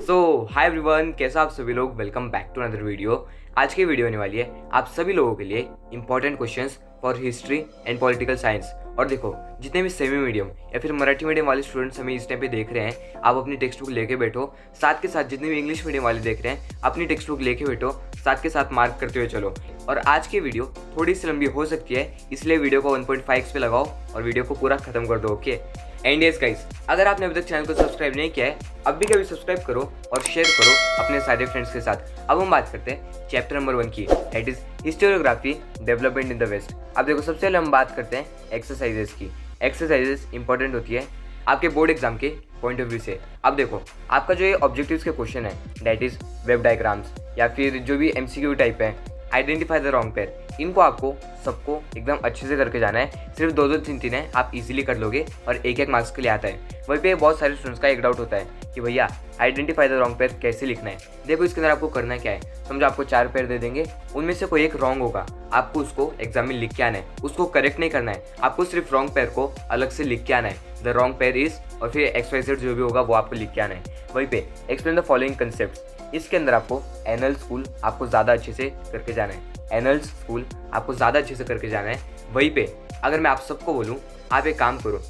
Hi everyone, कैसा आप सभी लोग। Welcome back to another video. आज की वीडियो होने वाली है आप सभी लोगों के लिए important questions for history and political science. और देखो, जितने भी सेमी मीडियम या फिर मराठी मीडियम वाले स्टूडेंट्स हमें इस टाइम पे देख रहे हैं, आप अपनी टेक्स्ट बुक लेके बैठो। साथ के साथ जितने भी इंग्लिश मीडियम वाले देख रहे हैं, अपनी टेक्स्ट बुक लेके बैठो, साथ के साथ मार्क करते हुए चलो। और आज की वीडियो थोड़ी सी लंबी हो सकती है, इसलिए वीडियो को 1.5x पे लगाओ और वीडियो को पूरा खत्म कर दो। ओके एंड यस गाइस, अगर आपने अभी तक चैनल को सब्सक्राइब नहीं किया है, अब भी कभी सब्सक्राइब करो और शेयर करो अपने सारे फ्रेंड्स के साथ। अब हम बात करते हैं चैप्टर नंबर 1 की, that is historiography development in the west. अब देखो, सबसे पहले हम बात करते हैं एक्सरसाइजेस की। एक्सरसाइजेस इंपॉर्टेंट होती है आपके बोर्ड एग्जाम के पॉइंट ऑफ व्यू से। अब देखो, आपका जो ये ऑब्जेक्टिव्स के क्वेश्चन है, दैट इज वेब डायग्राम्स या फिर जो भी MCQ टाइप है, आइडेंटिफाई द रॉन्ग पेयर, इनको आपको सबको एकदम अच्छे से करके जाना है। सिर्फ 2-2, 3-3 है, आप इजीली कर लोगे और 1-1 मार्क्स के लिए आता है। वहीं पे बहुत सारे स्टूडेंट्स का एक डाउट होता है कि भैया आइडेंटिफाई द रॉन्ग पेयर कैसे लिखना है। देखो, इसके अंदर आपको करना क्या है, समझो आपको 4 पेयर दे देंगे, उनमें से कोई एक रॉन्ग होगा, आपको उसको एग्जाम में लिख के आना है, उसको करेक्ट नहीं करना है, आपको सिर्फ रॉन्ग पेयर को अलग से लिख के आना है। द रॉन्ग पेयर इज, और फिर XYZ जो भी होगा वो आपको लिख के आना है। वहीं पे एक्सप्लेन द फॉलोइंग कंसेप्ट्स, इसके अंदर आपको एनल स्कूल आपको ज़्यादा अच्छे से करके जाना है। एनल स्कूल आपको ज़्यादा अच्छे से करके जाना है। वहीं पे अगर मैं आप सबको बोलूँ, आप एक काम करो,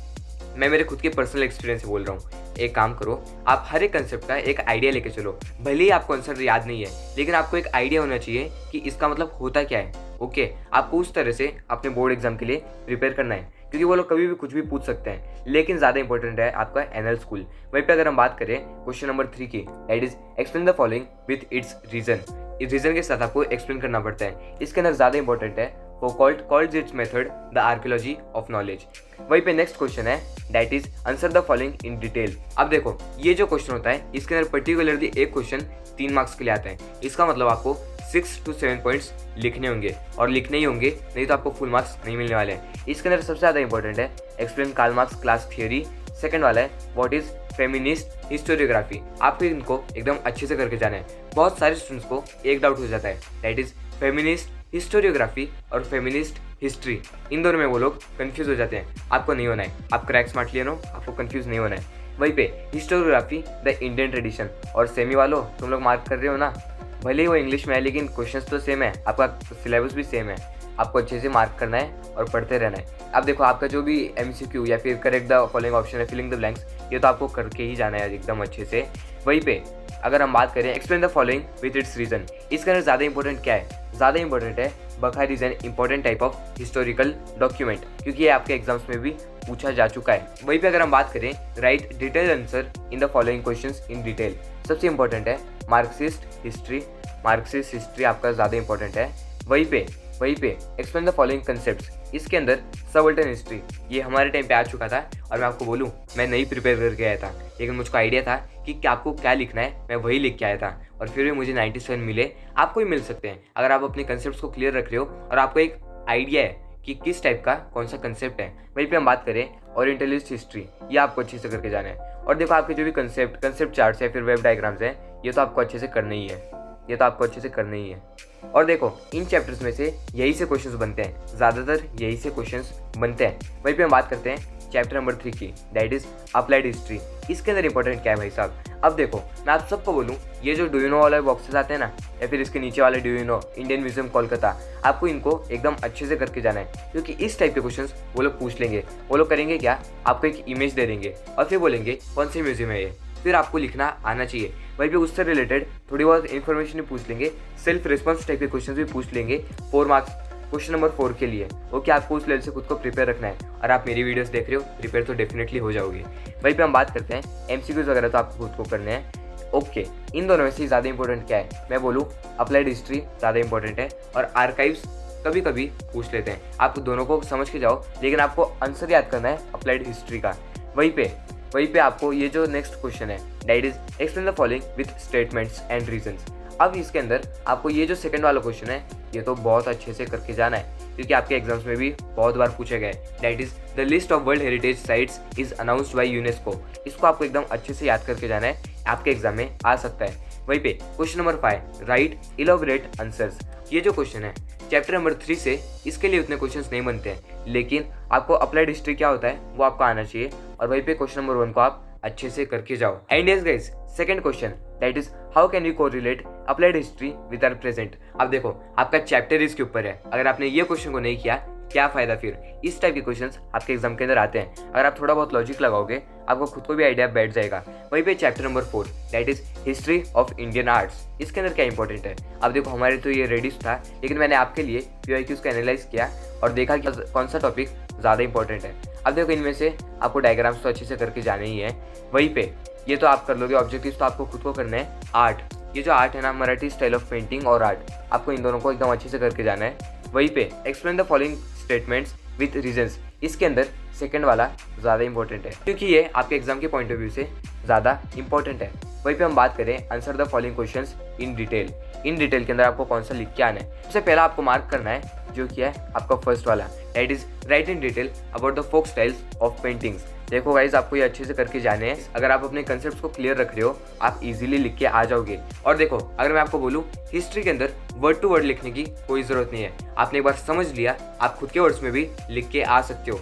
मैं मेरे खुद के पर्सनल एक्सपीरियंस से बोल रहा हूँ, एक काम करो, आप हर एक कंसेप्ट का एक आइडिया लेके चलो। भले ही आपको आंसर याद नहीं है, लेकिन आपको एक आइडिया होना चाहिए कि इसका मतलब होता क्या है। ओके, आपको उस तरह से अपने बोर्ड एग्जाम के लिए प्रिपेयर करना है, क्योंकि वो लोग कभी भी कुछ भी पूछ सकते हैं। लेकिन ज़्यादा इंपॉर्टेंट है आपका एनल स्कूल। वहीं पे अगर हम बात करें क्वेश्चन नंबर 3 की, that is explain the following with its reason. इस रीजन के साथ आपको एक्सप्लेन करना पड़ता है। इसके अंदर ज़्यादा इंपॉर्टेंट है Foucault calls its method the archaeology of knowledge। वहीं पे नेक्स्ट क्वेश्चन है, that is answer the following in detail. अब देखो, ये जो क्वेश्चन होता है, इसके अंदर पर्टिकुलरली एक क्वेश्चन 3 मार्क्स के लिए आता है। इसका मतलब आपको 6 to 7 पॉइंट्स लिखने होंगे, और लिखने ही होंगे, नहीं तो आपको फुल मार्क्स नहीं मिलने वाले हैं। इसके अंदर सबसे ज़्यादा इंपॉर्टेंट है explain Karl Marx class theory. Second वाला है व्हाट इज फेमिनिस्ट हिस्टोरियोग्राफी। आपको इनको एकदम अच्छे से करके जाना है। बहुत सारे स्टूडेंट्स को एक डाउट हो जाता है, दैट इज फेमिनिस्ट हिस्टोरियोग्राफी और फेमिनिस्ट हिस्ट्री, इन दोनों में वो लोग कंफ्यूज हो जाते हैं। आपको नहीं होना है, आप क्रैक स्मार्ट लिए नो, आपको कंफ्यूज नहीं होना है। वहीं पे हिस्टोरियोग्राफी द इंडियन ट्रेडिशन, और सेमी वालों तुम लोग मार्क कर रहे हो ना, भले ही वो इंग्लिश में है लेकिन क्वेश्चंस तो सेम है, आपका सिलेबस भी सेम है, आपको अच्छे से मार्क करना है और पढ़ते रहना है। अब देखो, आपका जो भी MCQ या फिर करेक्ट द फॉलोइंग ऑप्शन है, फिलिंग द ब्लैंक्स, ये तो आपको करके ही जाना है एकदम अच्छे से। वहीं पे अगर हम बात करें explain the following with its reason, इसके अंदर ज़्यादा इंपॉर्टेंट क्या है, ज़्यादा इंपॉर्टेंट है बखा reason, important type of historical document, क्योंकि ये आपके एग्जाम्स में भी पूछा जा चुका है। वहीं पे अगर हम बात करें right detail answer in the following questions in detail, सबसे इंपॉर्टेंट है मार्क्सिस्ट हिस्ट्री। मार्क्सिस्ट हिस्ट्री आपका ज़्यादा इंपॉर्टेंट है। वहीं पे एक्सप्लेन द फॉलोइंग कंसेप्ट्स, इसके अंदर सबल्टन हिस्ट्री, ये हमारे टाइम पे आ चुका था, और मैं आपको बोलूँ, मैं नहीं प्रिपेयर करके आया था, लेकिन मुझको आइडिया था कि आपको क्या लिखना है, मैं वही लिख के आया था, और फिर भी मुझे 97 मिले। आपको ही मिल सकते हैं अगर आप अपने कंसेप्ट्स को क्लियर रख रहे हो और आपको एक आइडिया है कि किस टाइप का कौन सा कंसेप्ट है। वहीं पे हम बात करें ओरिएंटलिस्ट हिस्ट्री, ये आपको अच्छे से करके जाना है। और देखो, आपके जो भी कंसेप्ट चार्ट्स या फिर वेब डायग्राम्स हैं, ये तो आपको अच्छे से करना ही है, ये तो आपको अच्छे से करना ही है। और देखो, इन चैप्टर्स में से यही से क्वेश्चंस बनते हैं, ज़्यादातर यही से क्वेश्चंस बनते हैं। वहीं पे हम बात करते हैं चैप्टर नंबर 3 की, दैट इज अप्लाइड हिस्ट्री। इसके अंदर इंपॉर्टेंट क्या है भाई साहब। अब देखो, मैं आप सबको बोलूँ, ये जो डू यू नो वाले बॉक्सेस आते हैं ना, या फिर इसके नीचे वाले do you know Indian museum Kolkata, आपको इनको एकदम अच्छे से करके जाना है, क्योंकि इस टाइप के क्वेश्चंस वो लोग पूछ लेंगे। वो लोग करेंगे क्या, आपको एक इमेज दे देंगे और फिर बोलेंगे कौन सी म्यूजियम है ये, फिर आपको लिखना आना चाहिए। वहीं पे उससे रिलेटेड थोड़ी बहुत इन्फॉर्मेशन भी पूछ लेंगे, सेल्फ रिस्पॉन्स टाइप के क्वेश्चन भी पूछ लेंगे 4 मार्क्स क्वेश्चन नंबर 4 के लिए। ओके, आपको उस लेवल से खुद को प्रिपेयर रखना है, और आप मेरी वीडियोस देख रहे हो, प्रिपेयर तो डेफिनेटली हो जाओगे। वहीं पे हम बात करते हैं MCQs वगैरह, तो आपको खुद को करने हैं। ओके, इन दोनों में से ज़्यादा इंपॉर्टेंट क्या है, मैं बोलूँ अप्लाइड हिस्ट्री ज़्यादा इंपॉर्टेंट है, और आर्काइव्स कभी कभी पूछ लेते हैं। आप दोनों को समझ के जाओ, लेकिन आपको आंसर याद करना है अप्लाइड हिस्ट्री का। वहीं पे आपको ये जो नेक्स्ट क्वेश्चन है, that is explain the following with statements and reasons. अब इसके अंदर आपको ये जो सेकंड वाला क्वेश्चन है, ये तो बहुत अच्छे से करके जाना है, क्योंकि आपके एग्जाम्स में भी बहुत बार पूछे गए। That is the list of world heritage sites is announced by UNESCO. इसको आपको एकदम अच्छे से याद करके जाना है, आपके एग्जाम में आ सकता है। वहीं पे क्वेश्चन नंबर 5, राइट इलॉबरेट आंसर्स। ये जो क्वेश्चन है चैप्टर नंबर 3 से, इसके लिए उतने क्वेश्चंस नहीं बनते हैं, लेकिन आपको अप्लाइड हिस्ट्री क्या होता है वो आपको आना चाहिए। और वहीं पे क्वेश्चन नंबर 1 को आप अच्छे से करके जाओ। And yes guys, second question that is how can we correlate applied history with our present. अब देखो आपका चैप्टर इसके ऊपर है, अगर आपने ये क्वेश्चन को नहीं किया क्या फायदा फिर। इस टाइप के क्वेश्चंस आपके एग्जाम के अंदर आते हैं, अगर आप थोड़ा बहुत लॉजिक लगाओगे आपको खुद को भी आइडिया बैठ जाएगा। वहीं पे chapter number 4 that is history of Indian arts, इसके अंदर क्या इंपॉर्टेंट है। अब देखो हमारे तो ये रेडी था, लेकिन मैंने आपके लिए PYQs को एनालाइज किया और देखा कि कौन सा टॉपिक ज़्यादा इंपॉर्टेंट है। अब देखो इनमें से आपको डायग्राम्स तो अच्छे से करके जाने ही है, वहीं पे ये तो आप कर लोगे, ऑब्जेक्टिव्स तो आपको खुद को करना है। आर्ट, ये जो आर्ट है ना, मराठी स्टाइल ऑफ पेंटिंग और आर्ट, आपको इन दोनों को एकदम अच्छे से करके जाना है। वहीं पे explain the following statements with reasons, इसके अंदर सेकंड वाला ज़्यादा इंपॉर्टेंट है क्योंकि ये आपके एग्जाम के पॉइंट ऑफ व्यू से ज़्यादा इंपॉर्टेंट है। वहीं पे हम बात करें answer the following questions in detail. In detail के अंदर आपको कौन सा लिख के आना है। सबसे पहला आपको मार्क करना है जो कि है आपका फर्स्ट वाला, that is write in detail about the folk styles of paintings. देखो गाइज आपको ये अच्छे से करके जाने हैं, अगर आप अपने कंसेप्ट को क्लियर रख रहे हो आप इजीली लिख के आ जाओगे। और देखो अगर मैं आपको बोलूँ हिस्ट्री के अंदर वर्ड टू वर्ड लिखने की कोई ज़रूरत नहीं है, आपने एक बार समझ लिया आप खुद के वर्ड्स में भी लिख के आ सकते हो।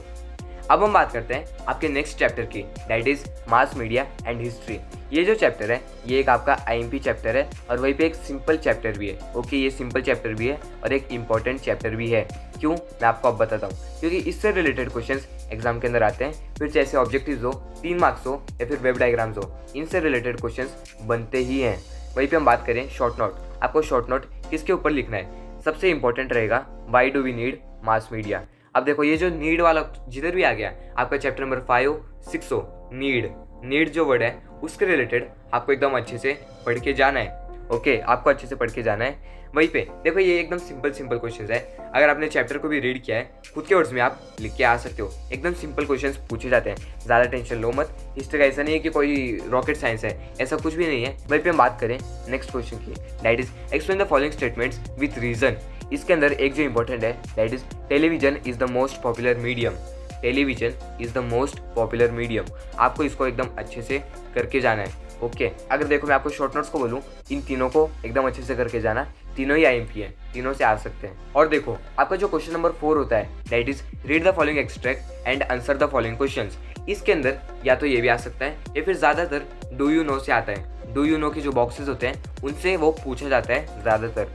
अब हम बात करते हैं आपके नेक्स्ट चैप्टर की, that is mass media and history. ये जो चैप्टर है ये एक आपका IMP चैप्टर है और वहीं पे एक सिंपल चैप्टर भी है। ओके, ये सिंपल चैप्टर भी है और एक इंपॉर्टेंट चैप्टर भी है। क्यों, मैं आपको अब बताता हूँ, क्योंकि इससे रिलेटेड क्वेश्चंस एग्जाम के अंदर आते हैं, फिर जैसे ऑब्जेक्टिव्स हो, 3 मार्क्स हो या फिर वेब डायग्राम्स हो, इनसे रिलेटेड क्वेश्चंस बनते ही हैं। वहीं पे हम बात करें शॉर्ट नोट, आपको शॉर्ट नोट किसके ऊपर लिखना है। सबसे इंपॉर्टेंट रहेगा why do we need mass media. अब देखो ये जो नीड वाला जिधर भी आ गया आपका चैप्टर नंबर 5 हो 6 हो, नीड जो वर्ड है उसके रिलेटेड आपको एकदम अच्छे से पढ़ के जाना है। ओके, आपको अच्छे से पढ़ के जाना है। वहीं पे देखो ये एकदम सिंपल क्वेश्चंस है, अगर आपने चैप्टर को भी रीड किया है खुद के वर्ड्स में आप लिख के आ सकते हो। एकदम सिंपल क्वेश्चंस पूछे जाते हैं, ज़्यादा टेंशन लो मत। हिस्ट्री का ऐसा नहीं है कि कोई रॉकेट साइंस है, ऐसा कुछ भी नहीं है। वहीं पे हम बात करें नेक्स्ट क्वेश्चन की, that is explain the following statements with reason. इसके अंदर एक जो इंपॉर्टेंट है that is television is the most popular medium. Television is the most popular medium, आपको इसको एकदम अच्छे से करके जाना है। ओके, अगर देखो मैं आपको शॉर्ट नोट्स को बोलूँ, इन तीनों को एकदम अच्छे से करके जाना, तीनों ही IMP हैं, तीनों से आ सकते हैं। और देखो आपका जो क्वेश्चन नंबर 4 होता है that is read the following extract and answer the following questions. इसके अंदर या तो ये भी आ सकता है या फिर ज़्यादातर डू यू नो से आता है। डू यू नो के जो बॉक्सेस होते हैं उनसे वो पूछा जाता है ज़्यादातर,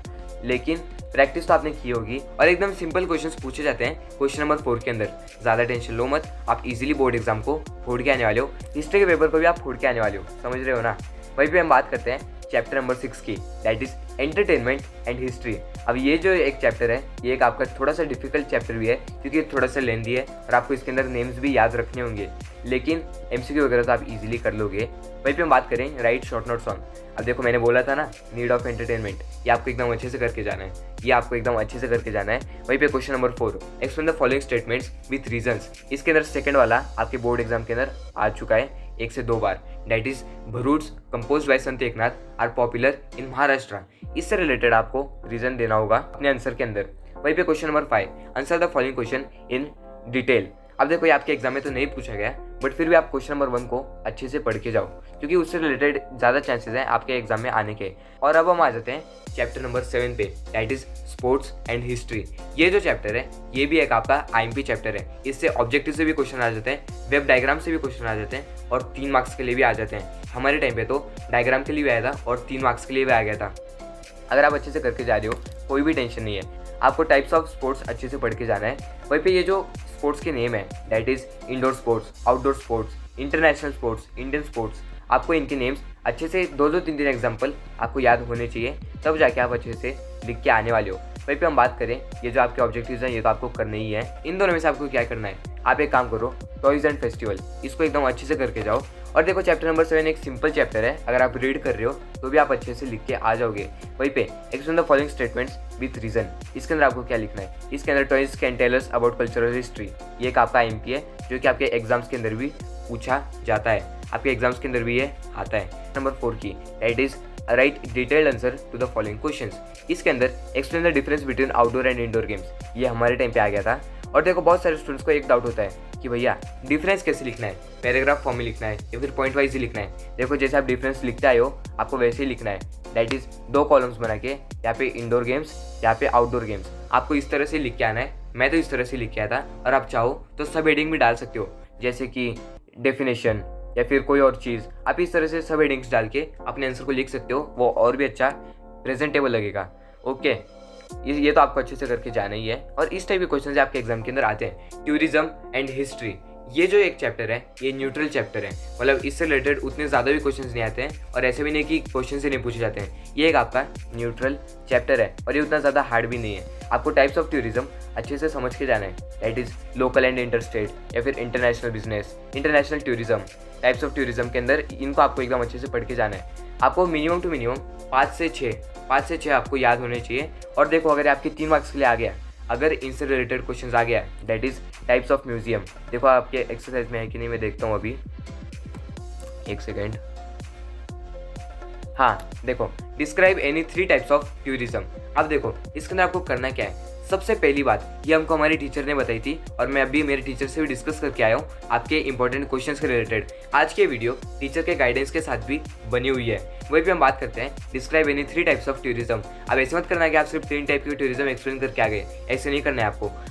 लेकिन प्रैक्टिस तो आपने की होगी और एकदम सिंपल क्वेश्चंस पूछे जाते हैं क्वेश्चन नंबर 4 के अंदर। ज़्यादा टेंशन लो मत, आप इजीली बोर्ड एग्जाम को फोड़ के आने वाले हो, हिस्ट्री के पेपर को भी आप फोड़ के आने वाले हो, समझ रहे हो ना। वहीं पे हम बात करते हैं चैप्टर नंबर 6 की, that is entertainment and history. अब ये जो एक चैप्टर है ये एक आपका थोड़ा सा डिफिकल्ट चैप्टर भी है क्योंकि ये थोड़ा सा लेंदी है और आपको इसके अंदर नेम्स भी याद रखने होंगे, लेकिन MCQ वगैरह तो आप इजीली कर लोगे। वहीं पे हम बात करें राइट शॉर्ट नोट्स ऑन। अब देखो मैंने बोला था ना नीड ऑफ एंटरटेनमेंट, ये आपको एकदम अच्छे से करके जाना है, ये आपको एकदम अच्छे से करके जाना है। वहीं पे question number 4 explain the following statements with reasons. इसके अंदर सेकंड वाला आपके बोर्ड एग्जाम के अंदर आ चुका है 1 से 2 बार, that is bharud composed by Sant Eknath are popular in Maharashtra. इससे रिलेटेड आपको रीजन देना होगा अपने आंसर के अंदर। वहीं पे question number 5 answer the following question in detail. अब देखो ये आपके एग्जाम में तो नहीं पूछा गया, बट फिर भी आप क्वेश्चन नंबर 1 को अच्छे से पढ़ के जाओ क्योंकि उससे रिलेटेड ज़्यादा चांसेस हैं आपके एग्जाम में आने के। और अब हम आ जाते हैं चैप्टर नंबर 7 पे, that is sports and history. ये जो चैप्टर है ये भी एक आपका IMP चैप्टर है, इससे ऑब्जेक्टिव से भी क्वेश्चन आ जाते हैं, वेब डायग्राम से भी क्वेश्चन आ जाते हैं और 3 मार्क्स के लिए भी आ जाते हैं। हमारे टाइम पे तो डायग्राम के लिए भी आया था और 3 मार्क्स के लिए भी आ गया था। अगर आप अच्छे से करके जा रहे हो कोई भी टेंशन नहीं है, आपको टाइप्स ऑफ स्पोर्ट्स अच्छे से पढ़ के जाना है। वहीं पे ये जो स्पोर्ट्स के नेम है that is indoor sports, outdoor sports, international sports, Indian sports, आपको इनके नेम्स अच्छे से 2-2, 3-3 एग्जाम्पल आपको याद होने चाहिए, तब जाके आप अच्छे से लिख के आने वाले हो। वहीं पे हम बात करें ये जो आपके ऑब्जेक्टिव्स हैं ये तो आपको करने ही है। इन दोनों में से आपको क्या करना है, आप एक काम करो टॉयज एंड फेस्टिवल, इसको एकदम अच्छे से करके जाओ। और देखो चैप्टर नंबर 7 एक सिंपल चैप्टर है, अगर आप रीड कर रहे हो तो भी आप अच्छे से लिख के आ जाओगे। वहीं पे explain the following statements with reason. इसके अंदर आपको क्या लिखना है, इसके अंदर toys can tell us about cultural history. ये एक आपका IMP है जो कि आपके एग्जाम्स के अंदर भी पूछा जाता है, आपके एग्जाम्स के अंदर भी ये आता है। नंबर 4 की that is write detailed answer to the following questions. इसके अंदर explain the difference between outdoor and indoor games. ये हमारे टाइम पे आ गया था। और देखो बहुत सारे स्टूडेंट्स को एक डाउट होता है कि भैया डिफरेंस कैसे लिखना है, पैराग्राफ फॉर्म में लिखना है या फिर पॉइंट वाइज ही लिखना है। देखो जैसे आप डिफरेंस लिखते आए हो आपको वैसे ही लिखना है, दैट इज 2 कॉलम्स बना के, यहाँ पे इंडोर गेम्स, यहाँ पे आउटडोर गेम्स, आपको इस तरह से लिख के आना है। मैं तो इस तरह से लिख के आया था और आप चाहो तो सब हेडिंग भी डाल सकते हो, जैसे कि डेफिनेशन, या फिर कोई और चीज़, आप इस तरह से सब हेडिंग्स डाल के अपने आंसर को लिख सकते हो, वो और भी अच्छा प्रेजेंटेबल लगेगा। ओके, ये तो आपको अच्छे से करके जाना ही है। और इस टाइप के क्वेश्चन आपके एग्जाम के अंदर आते हैं। टूरिज्म एंड हिस्ट्री, ये जो एक चैप्टर है ये न्यूट्रल चैप्टर है, मतलब इससे रिलेटेड उतने ज़्यादा भी क्वेश्चंस नहीं आते हैं और ऐसे भी नहीं कि क्वेश्चन से नहीं पूछे जाते हैं। ये एक आपका न्यूट्रल चैप्टर है और ये उतना ज़्यादा हार्ड भी नहीं है। आपको टाइप्स ऑफ टूरिज्म अच्छे से समझ के जाना है, that is local and interstate या फिर international business, international tourism, types of tourism के अंदर इनको आपको एकदम अच्छे से पढ़ के जाना है। आपको मिनिमम टू मिनिमम 5 से 6 आपको याद होने चाहिए। और देखो, अगर आपके 3 मार्क्स के लिए आ गया, अगर इनसे रिलेटेड क्वेश्चंस आ गया, that is types of museum. देखो आपके एक्सरसाइज में है कि नहीं, मैं देखता हूँ अभी, एक सेकेंड। हाँ देखो, describe any 3 types of tourism. अब देखो इसके अंदर आपको करना क्या है। सबसे पहली बात, ये हमको हमारी टीचर ने बताई थी और मैं अभी मेरे टीचर से भी डिस्कस करके आया हूँ आपके इंपॉर्टेंट क्वेश्चंस के रिलेटेड। आज की वीडियो टीचर के गाइडेंस के साथ भी बनी हुई है। वहीं पे हम बात करते हैं describe any 3 types of tourism. अब ऐसे मत करना कि आप सिर्फ 3 टाइप की टूरिज्म एक्सप्लेन करके आ गए, ऐसे नहीं करना है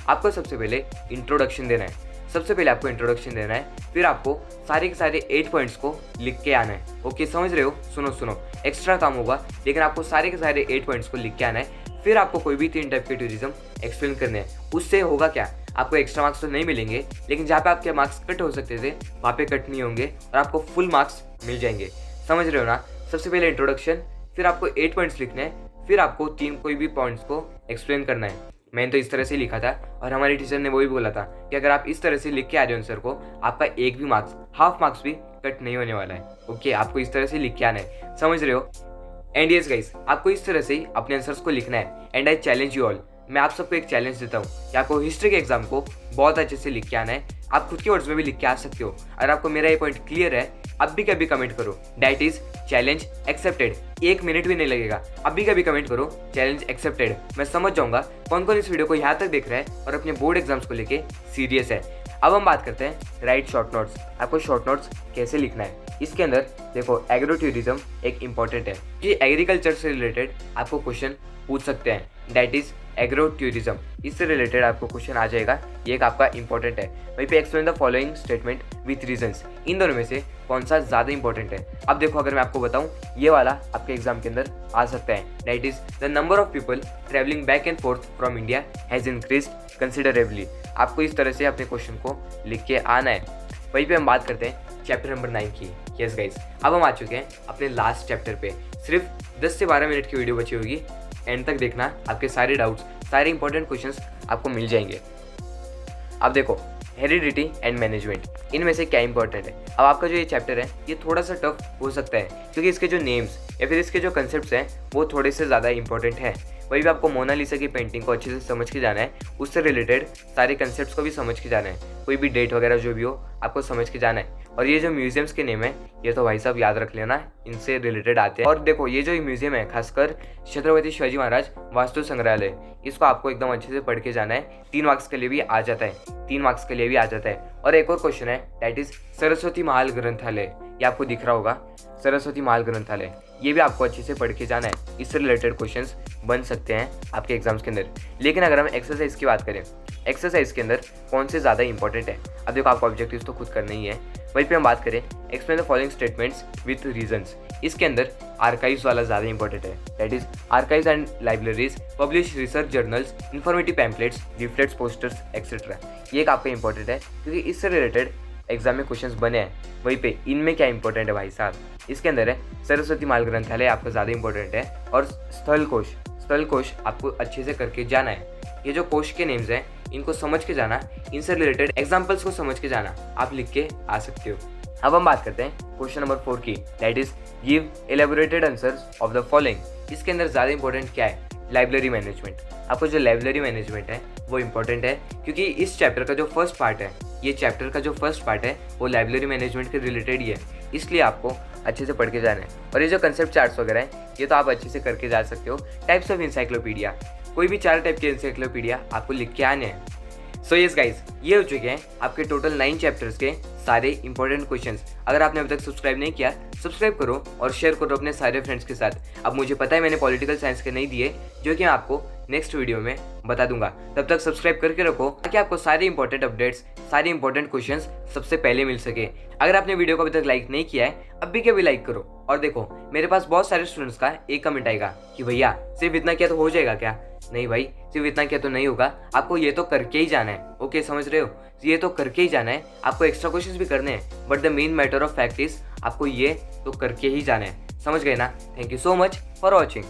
आपको सबसे पहले इंट्रोडक्शन देना है। सबसे पहले आपको इंट्रोडक्शन देना है, फिर आपको सारे के सारे 8 पॉइंट्स को लिख के आना है। ओके, समझ रहे हो? सुनो, एक्स्ट्रा काम होगा लेकिन आपको सारे के सारे 8 पॉइंट्स को लिख के आना है। फिर आपको कोई भी 3 टाइप के टूरिज्म एक्सप्लेन करने हैं। उससे होगा क्या, आपको एक्स्ट्रा मार्क्स तो नहीं मिलेंगे, लेकिन जहाँ पे आपके मार्क्स कट हो सकते थे वहाँ पे कट नहीं होंगे और आपको फुल मार्क्स मिल जाएंगे। समझ रहे हो ना? सबसे पहले इंट्रोडक्शन, फिर आपको 8 पॉइंट्स लिखने हैं, फिर आपको 3 कोई भी पॉइंट्स को एक्सप्लेन करना है। मैंने तो इस तरह से लिखा था और हमारी टीचर ने वो भी बोला था कि अगर आप इस तरह से लिख के आ रहे हो आंसर को, आपका एक भी मार्क्स, हाफ मार्क्स भी कट नहीं होने वाला है। ओके, आपको इस तरह से लिख के आना है। समझ रहे हो? एंड यस गाइस, आपको इस तरह से अपने आंसर्स को लिखना है। And I challenge you all, मैं आप सबको एक चैलेंज देता हूँ कि आपको हिस्ट्री के एग्जाम को बहुत अच्छे से लिख के आना है। आप खुद के वर्ड्स में भी लिख के आ सकते हो। अगर आपको मेरा ये पॉइंट क्लियर है, अब भी कभी कमेंट करो, that is challenge accepted. 1 minute भी नहीं लगेगा, अभी कभी कमेंट करो चैलेंज एक्सेप्टेड। मैं समझ जाऊंगा कौन कौन इस वीडियो को यहाँ तक देख रहा है और अपने बोर्ड एग्जाम्स को लेके सीरियस है। अब हम बात करते हैं राइट शॉर्ट नोट्स। आपको शॉर्ट नोट्स कैसे लिखना है, इसके अंदर देखो एग्रो टूरिज्म एक इंपॉर्टेंट है कि एग्रीकल्चर से रिलेटेड आपको क्वेश्चन पूछ सकते हैं, दैट इज एग्रो टूरिज्म। इससे रिलेटेड आपको क्वेश्चन आ जाएगा, ये एक आपका इंपॉर्टेंट है। वहीं पे explain the following statement with reasons, इन दोनों में से कौन सा ज़्यादा इंपॉर्टेंट है। अब देखो, अगर मैं आपको बताऊं, ये वाला आपके एग्जाम के अंदर आ सकता है, that is the number of people travelling back and fourth from India has increased considerably. आपको इस तरह से अपने क्वेश्चन को लिख के आना है। वहीं पे हम बात करते हैं चैप्टर नंबर 9 की। यस गाइस, अब हम आ चुके हैं अपने लास्ट चैप्टर पे। सिर्फ 10 से 12 मिनट की वीडियो बची होगी, एंड तक देखना, आपके सारे डाउट्स, सारे इंपॉर्टेंट क्वेश्चंस आपको मिल जाएंगे। अब देखो, हेरिडिटी एंड मैनेजमेंट, इनमें से क्या इंपॉर्टेंट है। अब आपका जो ये चैप्टर है ये थोड़ा सा टफ हो सकता है क्योंकि इसके जो नेम्स या फिर इसके जो कंसेप्ट्स हैं वो थोड़े से ज़्यादा इंपॉर्टेंट है। वही भी आपको मोनालिसा की पेंटिंग को अच्छे से समझ के जाना है, उससे रिलेटेड सारे कंसेप्ट्स को भी समझ के जाना है, कोई भी डेट वगैरह जो भी हो आपको समझ के जाना है। और ये जो म्यूजियम्स के नेम है ये तो भाई साहब याद रख लेना, इनसे रिलेटेड आते हैं। और देखो, ये जो म्यूजियम है खासकर छत्रपति शिवाजी महाराज वास्तु संग्रहालय, इसको आपको एकदम अच्छे से पढ़ के जाना है। 3 मार्क्स के लिए भी आ जाता है, 3 मार्क्स के लिए भी आ जाता है। और एक और क्वेश्चन है, दैट इज सरस्वती महल ग्रंथालय, ये आपको दिख रहा होगा, सरस्वती महल ग्रंथालय, ये भी आपको अच्छे से पढ़ के जाना है। इससे रिलेटेड क्वेश्चंस बन सकते हैं आपके एग्जाम्स के अंदर। लेकिन अगर हम एक्सरसाइज की बात करें, एक्सरसाइज के अंदर कौन से ज़्यादा इंपॉर्टेंट है, अब देखो आपको ऑब्जेक्टिव्स तो खुद करना ही है। वहीं पे हम बात करें explain the following statements with reasons, इसके अंदर आर्काइव्स वाला ज़्यादा इंपॉर्टेंट है, that is archives and libraries publish research journals informative pamphlets leaflets posters etcetera. ये एक आपका इंपॉर्टेंट है क्योंकि इससे रिलेटेड एग्जाम में क्वेश्चंस बने हैं। वहीं पे इनमें क्या इंपॉर्टेंट है भाई साहब, इसके अंदर है सरस्वती महल ग्रंथालय आपका ज़्यादा इंपॉर्टेंट है, और स्थल कोश आपको अच्छे से करके जाना है। ये जो कोश के नेम्स हैं इनको समझ के जाना, इनसे रिलेटेड एग्जाम्पल्स को समझ के जाना, आप लिख के आ सकते हो। अब हम बात करते हैं क्वेश्चन नंबर 4 की, that is give elaborated answers of the following. इसके अंदर ज़्यादा इंपॉर्टेंट क्या है, लाइब्रेरी मैनेजमेंट। आपको जो लाइब्रेरी मैनेजमेंट है वो इंपॉर्टेंट है क्योंकि इस चैप्टर का जो फर्स्ट पार्ट है, ये चैप्टर का जो फर्स्ट पार्ट है वो लाइब्रेरी मैनेजमेंट के रिलेटेड ही है, इसलिए आपको अच्छे से पढ़ के जाना है। और ये जो कंसेप्ट चार्ट्स वगैरह हैं ये तो आप अच्छे से करके जा सकते हो। टाइप्स ऑफ इंसाइक्लोपीडिया, कोई भी 4 टाइप के इंसाइक्लोपीडिया आपको लिख के आने हैं। सो यस गाइस, ये हो चुके हैं आपके टोटल 9 चैप्टर्स के सारे इंपॉर्टेंट क्वेश्चंस। अगर आपने अभी तक सब्सक्राइब नहीं किया, सब्सक्राइब करो और शेयर करो अपने सारे फ्रेंड्स के साथ। अब मुझे पता है मैंने पॉलिटिकल साइंस के नहीं दिए, जो कि मैं आपको नेक्स्ट वीडियो में बता दूंगा। तब तक सब्सक्राइब करके रखो ताकि आपको सारे इंपॉर्टेंट अपडेट्स, सारे इंपॉर्टेंट क्वेश्चंस सबसे पहले मिल सके। अगर आपने वीडियो को अभी तक लाइक नहीं किया है, अभी के भी लाइक करो। और देखो, मेरे पास बहुत सारे स्टूडेंट्स का एक कमेंट आएगा कि भैया सिर्फ इतना किया तो हो जाएगा क्या? नहीं भाई, सिर्फ इतना किया तो नहीं होगा, आपको ये तो करके ही जाना है। ओके, समझ रहे हो? ये तो करके ही जाना है, आपको एक्स्ट्रा क्वेश्चंस भी करने हैं, but the main matter of fact is आपको ये तो करके ही जाना है। समझ गए ना? Thank you so much for watching.